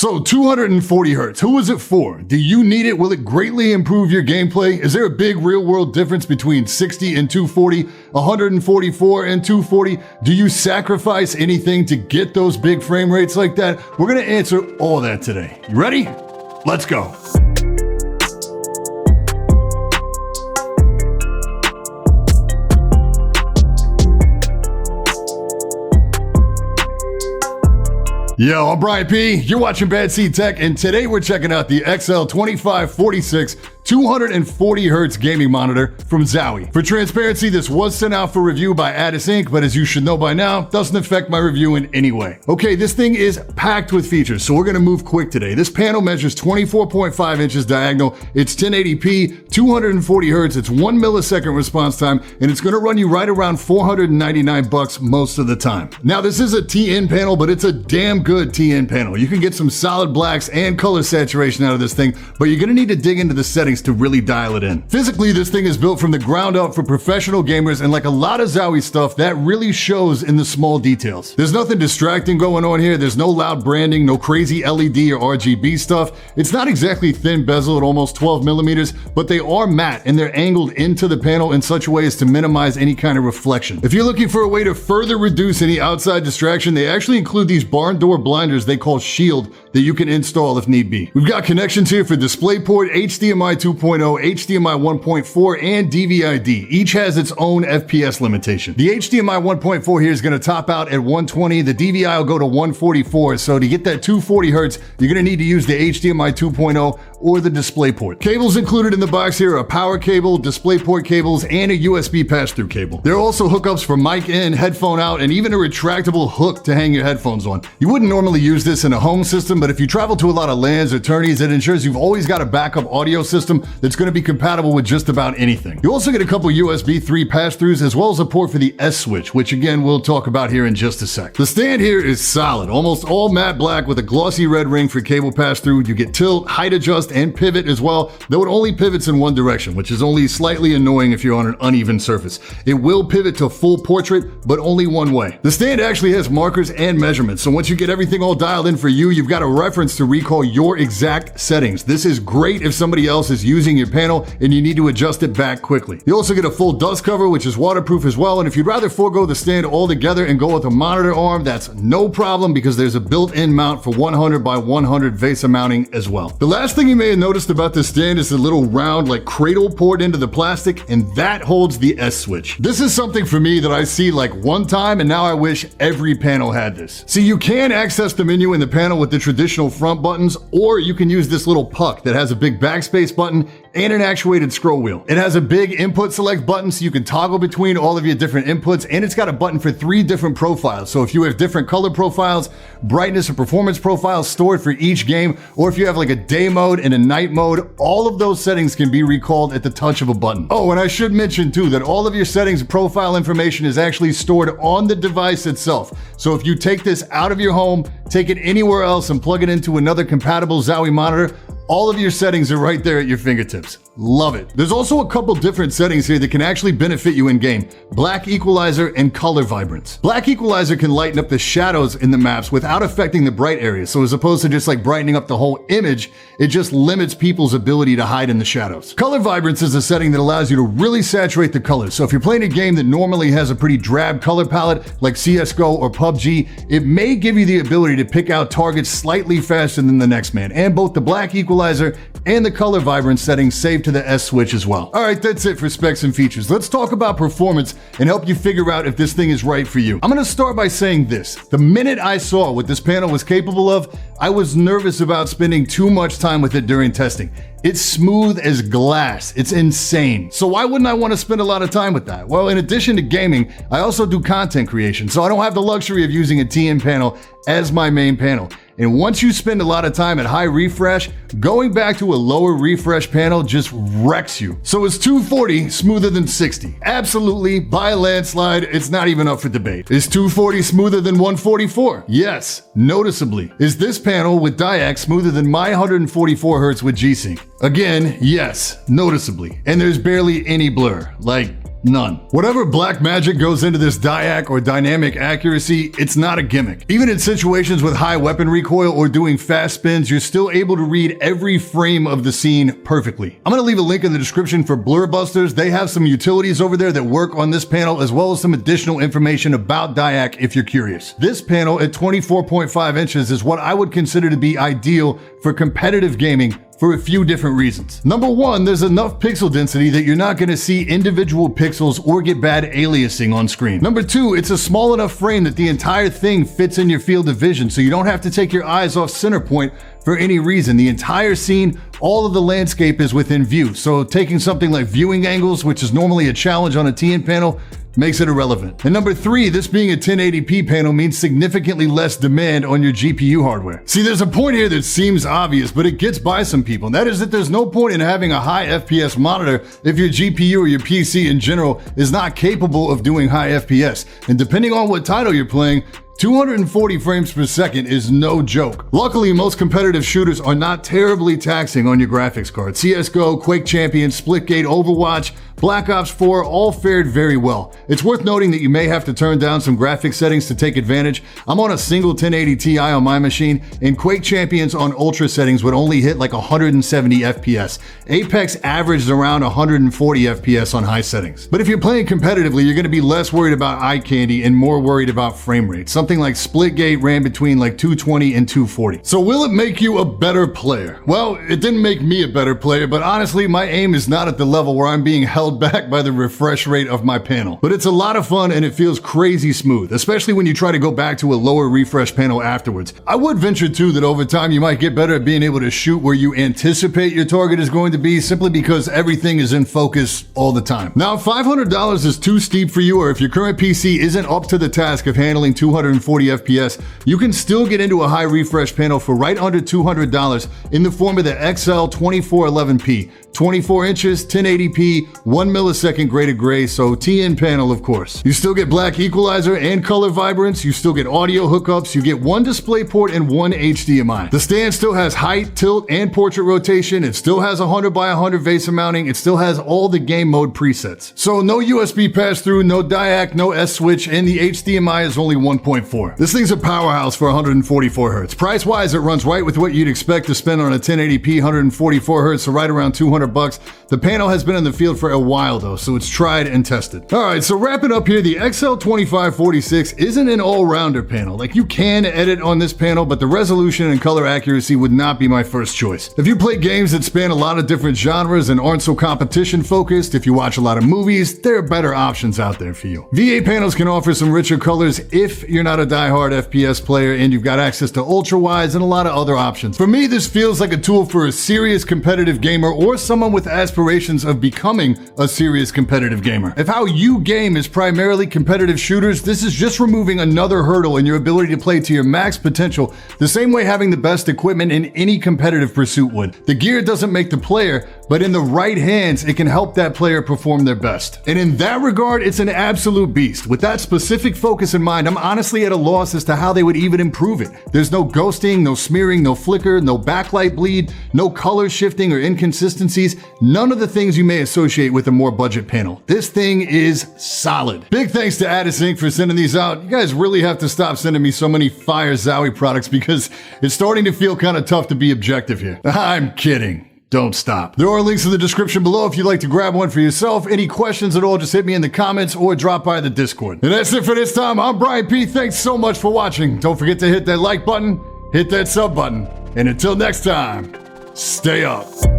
So 240 Hz, who is it for? Do you need it? Will it greatly improve your gameplay? Is there a big real world difference between 60 and 240, 144 and 240? Do you sacrifice anything to get those big frame rates like that? We're gonna answer all that today. You ready? Let's go. Yo, I'm Brian P. You're watching BadSeed Tech, and today we're checking out the XL2546 240 Hz gaming monitor from Zowie. For transparency, this was sent out for review by Addice Inc., but as you should know by now, doesn't affect my review in any way. Okay, this thing is packed with features, so we're gonna move quick today. This panel measures 24.5 inches diagonal, it's 1080p, 240 Hz, it's 1 millisecond response time, and it's gonna run you right around $499 most of the time. Now, this is a TN panel, but it's a damn good TN panel. You can get some solid blacks and color saturation out of this thing, but you're gonna need to dig into the settings to really dial it in. Physically, this thing is built from the ground up for professional gamers, and like a lot of Zowie stuff, that really shows in the small details. There's nothing distracting going on here. There's no loud branding, no crazy LED or RGB stuff. It's not exactly thin bezel at almost 12 millimeters, but they are matte and they're angled into the panel in such a way as to minimize any kind of reflection. If you're looking for a way to further reduce any outside distraction, they actually include these barn door blinders they call Shield that you can install if need be. We've got connections here for DisplayPort, HDMI 2.0, HDMI 1.4, and DVI-D. Each has its own FPS limitation. The HDMI 1.4 here is going to top out at 120. The DVI will go to 144. So to get that 240 Hz, you're going to need to use the HDMI 2.0 or the DisplayPort. Cables included in the box here are a power cable, DisplayPort cables, and a USB pass-through cable. There are also hookups for mic in, headphone out, and even a retractable hook to hang your headphones on. You wouldn't normally use this in a home system, but if you travel to a lot of LANs or tourneys, it ensures you've always got a backup audio system that's going to be compatible with just about anything. You also get a couple USB 3 pass-throughs as well as a port for the S switch, which again we'll talk about here in just a sec. The stand here is solid, almost all matte black with a glossy red ring for cable pass-through. You get tilt, height adjust, and pivot as well, though it only pivots in one direction, which is only slightly annoying if you're on an uneven surface. It will pivot to full portrait, but only one way. The stand actually has markers and measurements, so once you get everything all dialed in for you, you've got a reference to recall your exact settings. This is great if somebody else is using your panel and you need to adjust it back quickly. You also get a full dust cover, which is waterproof as well, and if you'd rather forego the stand altogether and go with a monitor arm, that's no problem because there's a built-in mount for 100 by 100 VESA mounting as well. The last thing you may have noticed about this stand is the little round like cradle poured into the plastic, and that holds the S switch. This is something for me that I see like one time, and now I wish every panel had this. See, you can access the menu in the panel with the traditional front buttons, or you can use this little puck that has a big backspace button and an actuated scroll wheel. It has a big input select button so you can toggle between all of your different inputs, and it's got a button for 3 different profiles. So if you have different color profiles, brightness or performance profiles stored for each game, or if you have like a day mode and a night mode, all of those settings can be recalled at the touch of a button. Oh, and I should mention too that all of your settings and profile information is actually stored on the device itself. So if you take this out of your home, take it anywhere else and plug it into another compatible Zowie monitor, all of your settings are right there at your fingertips. Love it. There's also a couple different settings here that can actually benefit you in game. Black equalizer and color vibrance. Black equalizer can lighten up the shadows in the maps without affecting the bright areas. So as opposed to just like brightening up the whole image, it just limits people's ability to hide in the shadows. Color vibrance is a setting that allows you to really saturate the colors. So if you're playing a game that normally has a pretty drab color palette like CSGO or PUBG, it may give you the ability to pick out targets slightly faster than the next man. And both the black equalizer and the color vibrance settings save to the S switch as well. All right, that's it for specs and features. Let's talk about performance and help you figure out if this thing is right for you. I'm gonna start by saying this. The minute I saw what this panel was capable of, I was nervous about spending too much time with it during testing. It's smooth as glass. It's insane. So why wouldn't I want to spend a lot of time with that? Well, in addition to gaming, I also do content creation, so I don't have the luxury of using a TN panel as my main panel. And once you spend a lot of time at high refresh, going back to a lower refresh panel just wrecks you. So is 240 smoother than 60? Absolutely, by a landslide. It's not even up for debate. Is 240 smoother than 144? Yes, noticeably. Is this panel with DyAc smoother than my 144 Hz with G-Sync? Again, yes, noticeably. And there's barely any blur. Like, None. Whatever black magic goes into this DyAc or dynamic accuracy, it's not a gimmick. Even in situations with high weapon recoil or doing fast spins, you're still able to read every frame of the scene perfectly. I'm gonna leave a link in the description for Blur Busters. They have some utilities over there that work on this panel, as well as some additional information about DyAc if you're curious. This panel at 24.5 inches is what I would consider to be ideal for competitive gaming for a few different reasons. Number one, there's enough pixel density that you're not gonna see individual pixels or get bad aliasing on screen. Number two, it's a small enough frame that the entire thing fits in your field of vision, so you don't have to take your eyes off center point for any reason. The entire scene, all of the landscape is within view. So taking something like viewing angles, which is normally a challenge on a TN panel, makes it irrelevant. And number three, this being a 1080p panel means significantly less demand on your GPU hardware. See, there's a point here that seems obvious, but it gets by some people. And that is that there's no point in having a high FPS monitor if your GPU or your PC in general is not capable of doing high FPS. And depending on what title you're playing, 240 frames per second is no joke. Luckily, most competitive shooters are not terribly taxing on your graphics card. CSGO, Quake Champions, Splitgate, Overwatch, Black Ops 4 all fared very well. It's worth noting that you may have to turn down some graphics settings to take advantage. I'm on a single 1080 Ti on my machine, and Quake Champions on ultra settings would only hit like 170 FPS. Apex averaged around 140 FPS on high settings. But if you're playing competitively, you're going to be less worried about eye candy and more worried about frame rate. Something like Splitgate ran between like 220 and 240. So will it make you a better player? Well, it didn't make me a better player, but honestly, my aim is not at the level where I'm being held back by the refresh rate of my panel. But it's a lot of fun and it feels crazy smooth, especially when you try to go back to a lower refresh panel afterwards. I would venture too that over time you might get better at being able to shoot where you anticipate your target is going to be, simply because everything is in focus all the time. Now, if $500 is too steep for you, or if your current PC isn't up to the task of handling 240 FPS, you can still get into a high refresh panel for right under $200 in the form of the XL2546, 24 inches, 1080p, 1 millisecond graded gray, so TN panel of course. You still get black equalizer and color vibrance, you still get audio hookups, you get one display port and one HDMI. The stand still has height, tilt, and portrait rotation, it still has 100 by 100 VESA mounting, it still has all the game mode presets. So no USB pass-through, no DyAc, no S-switch, and the HDMI is only 1.4. This thing's a powerhouse for 144 Hz. Price-wise, it runs right with what you'd expect to spend on a 1080p 144 Hz, so right around $200. The panel has been in the field for a while though, so it's tried and tested. Alright, so wrapping up here, the XL2546 isn't an all-rounder panel. Like, you can edit on this panel, but the resolution and color accuracy would not be my first choice. If you play games that span a lot of different genres and aren't so competition focused, if you watch a lot of movies, there are better options out there for you. VA panels can offer some richer colors if you're not a die-hard FPS player and you've got access to ultra-wides and a lot of other options. For me, this feels like a tool for a serious competitive gamer or someone with aspirations of becoming a serious competitive gamer. If how you game is primarily competitive shooters, this is just removing another hurdle in your ability to play to your max potential, the same way having the best equipment in any competitive pursuit would. The gear doesn't make the player, but in the right hands, it can help that player perform their best. And in that regard, it's an absolute beast. With that specific focus in mind, I'm honestly at a loss as to how they would even improve it. There's no ghosting, no smearing, no flicker, no backlight bleed, no color shifting or inconsistencies, none of the things you may associate with a more budget panel. This thing is solid. Big thanks to Addice Inc. for sending these out. You guys really have to stop sending me so many fire Zowie products because it's starting to feel kind of tough to be objective here. I'm kidding. Don't stop. There are links in the description below if you'd like to grab one for yourself. Any questions at all, just hit me in the comments or drop by the Discord. And that's it for this time. I'm Brian P. Thanks so much for watching. Don't forget to hit that like button, hit that sub button, and until next time, stay up.